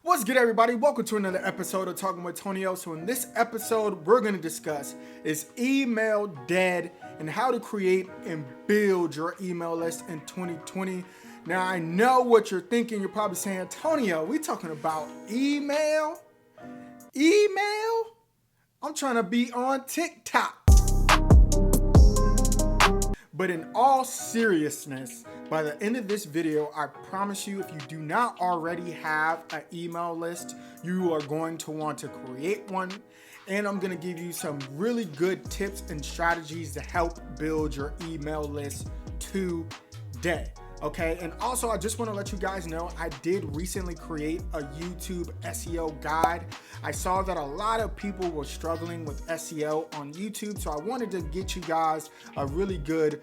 What's good, everybody? Welcome to another episode of Talking with Tonio. So in this episode, we're going to discuss is email dead and how to create and build your email list in 2020. Now, I know what you're thinking. You're probably saying, Tonio, we talking about email? Email? I'm trying to be on TikTok. But in all seriousness, by the end of this video, I promise you, if you do not already have an email list, you are going to want to create one. And I'm going to give you some really good tips and strategies to help build your email list today. Okay, and also I just want to let you guys know I did recently create a YouTube SEO guide. I saw that a lot of people were struggling with SEO on YouTube, so I wanted to get you guys a really good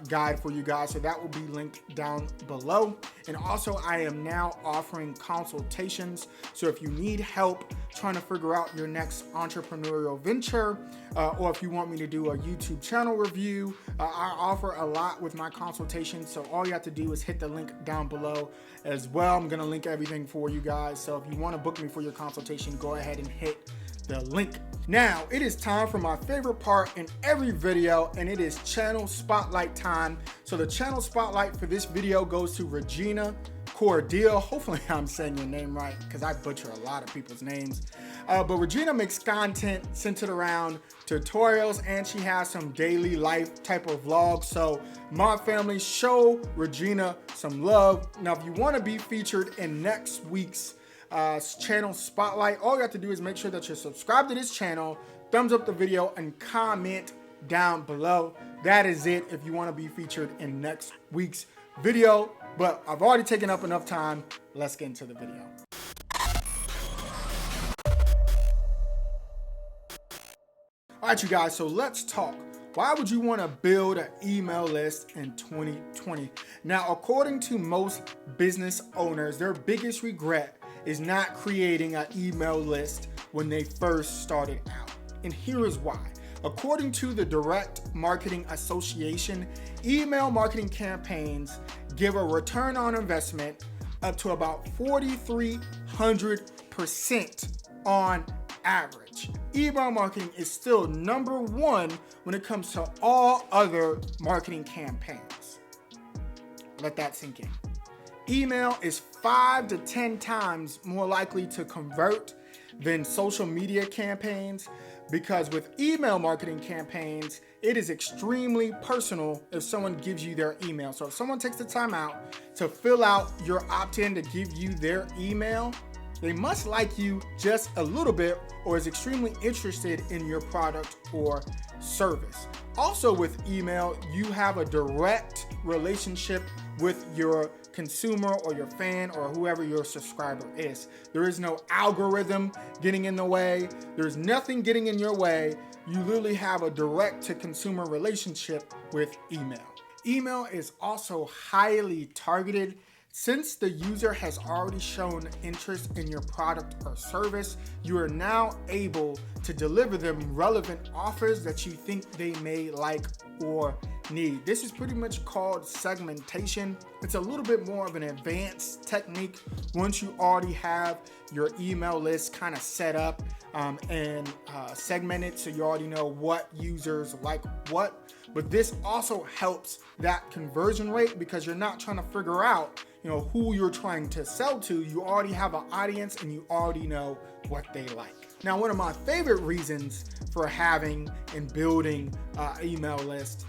guide for you guys. So that will be linked down below. And also I am now offering consultations. So if you need help trying to figure out your next entrepreneurial venture, or if you want me to do a YouTube channel review, I offer a lot with my consultation. So all you have to do is hit the link down below as well. I'm going to link everything for you guys. So if you want to book me for your consultation, go ahead and hit the link. Now it is time for my favorite part in every video, and it is channel spotlight time. So the channel spotlight for this video goes to Regina Cordeal. Hopefully I'm saying your name right, because I butcher a lot of people's names. But Regina makes content centered around tutorials, and she has some daily life type of vlogs. So my family, show Regina some love. Now, if you want to be featured in next week's channel spotlight, all you have to do is make sure that you're subscribed to this channel, thumbs up the video, and comment down below. That is it if you want to be featured in next week's video. But I've already taken up enough time. Let's get into the video. All right, you guys, so let's talk. Why would you want to build an email list in 2020? Now, according to most business owners, their biggest regret is not creating an email list when they first started out. And here is why. According to the Direct Marketing Association, email marketing campaigns give a return on investment up to about 4,300% on average. Email marketing is still number one when it comes to all other marketing campaigns. Let that sink in. Email is 5 to 10 times more likely to convert than social media campaigns, because with email marketing campaigns, it is extremely personal if someone gives you their email. So if someone takes the time out to fill out your opt-in to give you their email, they must like you just a little bit or is extremely interested in your product or service. Also with email, you have a direct relationship with your consumer or your fan or whoever your subscriber is. There is no algorithm getting in the way. There's nothing getting in your way. You literally have a direct to consumer relationship with email. Email is also highly targeted. Since the user has already shown interest in your product or service, you are now able to deliver them relevant offers that you think they may like or need. This is pretty much called segmentation. It's a little bit more of an advanced technique once you already have your email list kind of set up and segmented, so you already know what users like what. But this also helps that conversion rate, because you're not trying to figure out who you're trying to sell to. You already have an audience and you already know what they like. Now, one of my favorite reasons for having and building an email list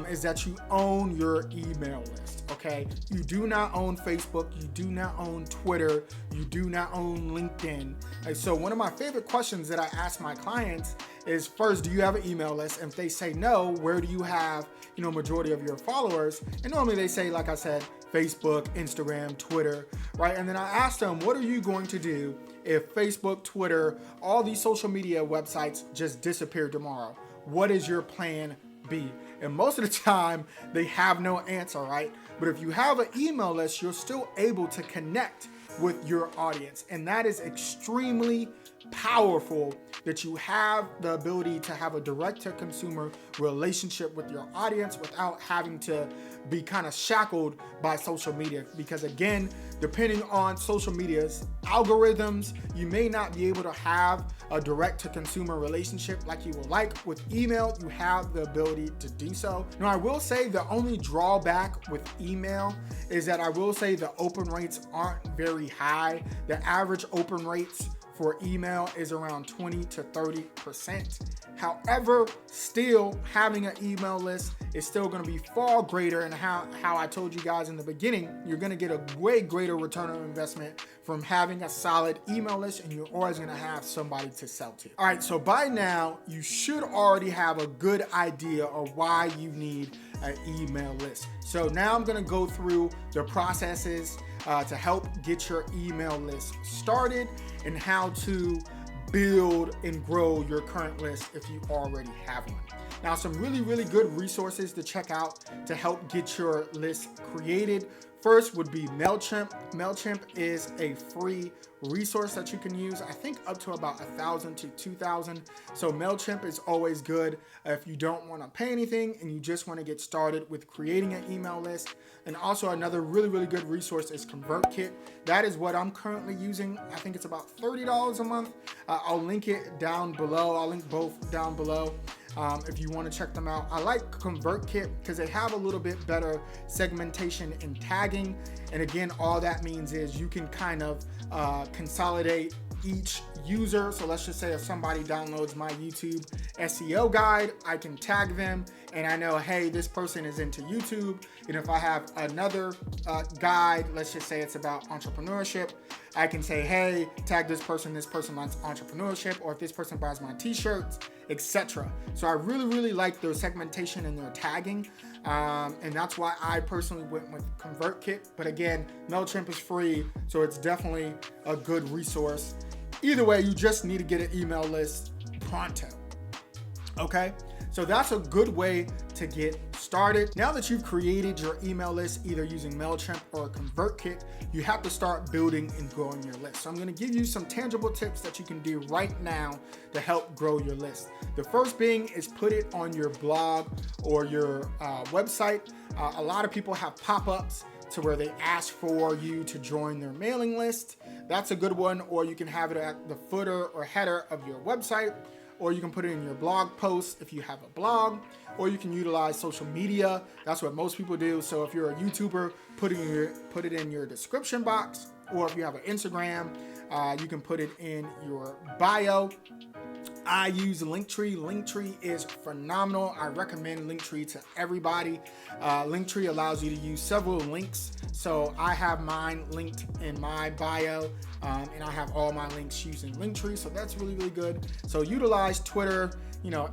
is that you own your email list, okay? You do not own Facebook, you do not own Twitter, you do not own LinkedIn. And so one of my favorite questions that I ask my clients is, first, do you have an email list? And if they say no, where do you have, majority of your followers? And normally they say, like I said, Facebook, Instagram, Twitter, right? And then I ask them, what are you going to do if Facebook, Twitter, all these social media websites just disappear tomorrow? What is your plan B? And most of the time, they have no answer, right? But if you have an email list, you're still able to connect with your audience. And that is extremely powerful, that you have the ability to have a direct-to-consumer relationship with your audience without having to be kind of shackled by social media, because again, depending on social media's algorithms, you may not be able to have a direct to consumer relationship like you would like. With email, you have the ability to do so. Now, I will say the only drawback with email is that I will say the open rates aren't very high. The average open rates for email is around 20 to 30%. However, still having an email list is still going to be far greater, and how I told you guys in the beginning, you're going to get a way greater return on investment from having a solid email list, and you're always going to have somebody to sell to. All right, so by now you should already have a good idea of why you need an email list. So now I'm going to go through the processes to help get your email list started, and how to build and grow your current list if you already have one. Now, some really good resources to check out to help get your list created. First would be MailChimp. MailChimp is a free resource that you can use, I think up to about 1,000 to 2,000. So MailChimp is always good if you don't want to pay anything and you just want to get started with creating an email list. And also another really good resource is ConvertKit. That is what I'm currently using. I think it's about $30 a month. I'll link it down below. I'll link both down below. If you want to check them out. I like ConvertKit because they have a little bit better segmentation and tagging. And again, all that means is you can kind of consolidate each user. So let's just say if somebody downloads my YouTube SEO guide, I can tag them and I know, hey, this person is into YouTube. And if I have another guide, let's just say it's about entrepreneurship, I can say, hey, tag this person likes entrepreneurship, or if this person buys my t-shirts, etc. So I really like their segmentation and their tagging. And that's why I personally went with ConvertKit. But again, MailChimp is free, so it's definitely a good resource. Either way, you just need to get an email list pronto. Okay, so that's a good way to get started. Now that you've created your email list, either using MailChimp or ConvertKit, you have to start building and growing your list. So I'm going to give you some tangible tips that you can do right now to help grow your list. The first being is put it on your blog or your website. A lot of people have pop-ups to where they ask for you to join their mailing list. That's a good one. Or you can have it at the footer or header of your website, or you can put it in your blog post if you have a blog, or you can utilize social media. That's what most people do. So if you're a YouTuber, put it in your description box, or if you have an Instagram, you can put it in your bio. I use Linktree. Linktree is phenomenal. I recommend Linktree to everybody. Linktree allows you to use several links. So I have mine linked in my bio, and I have all my links using Linktree. So that's really good. So utilize Twitter,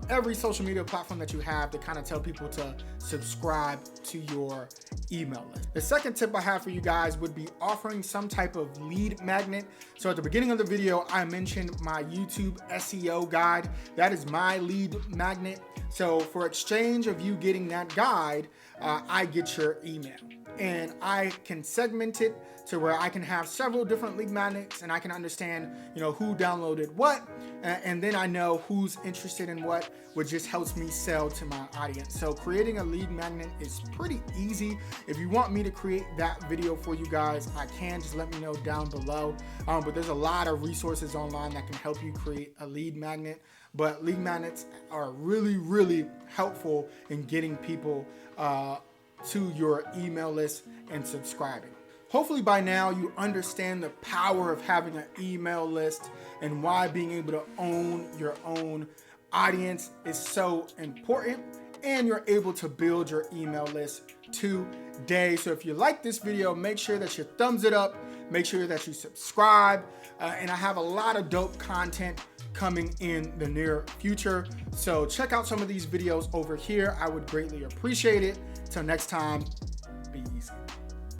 every social media platform that you have to kind of tell people to subscribe to your email list. The second tip I have for you guys would be offering some type of lead magnet. So at the beginning of the video, I mentioned my YouTube SEO guide. That is my lead magnet. So for exchange of you getting that guide, I get your email. And I can segment it to where I can have several different lead magnets, and I can understand, who downloaded what, and then I know who's interested in what, which just helps me sell to my audience. So creating a lead magnet is pretty easy. If you want me to create that video for you guys, I can. Just let me know down below. But there's a lot of resources online that can help you create a lead magnet. But lead magnets are really helpful in getting people to your email list and subscribing. Hopefully by now you understand the power of having an email list and why being able to own your own audience is so important, and you're able to build your email list today. So if you like this video, make sure that you thumbs it up, make sure that you subscribe, and I have a lot of dope content coming in the near future. So check out some of these videos over here. I would greatly appreciate it. Till next time, be easy.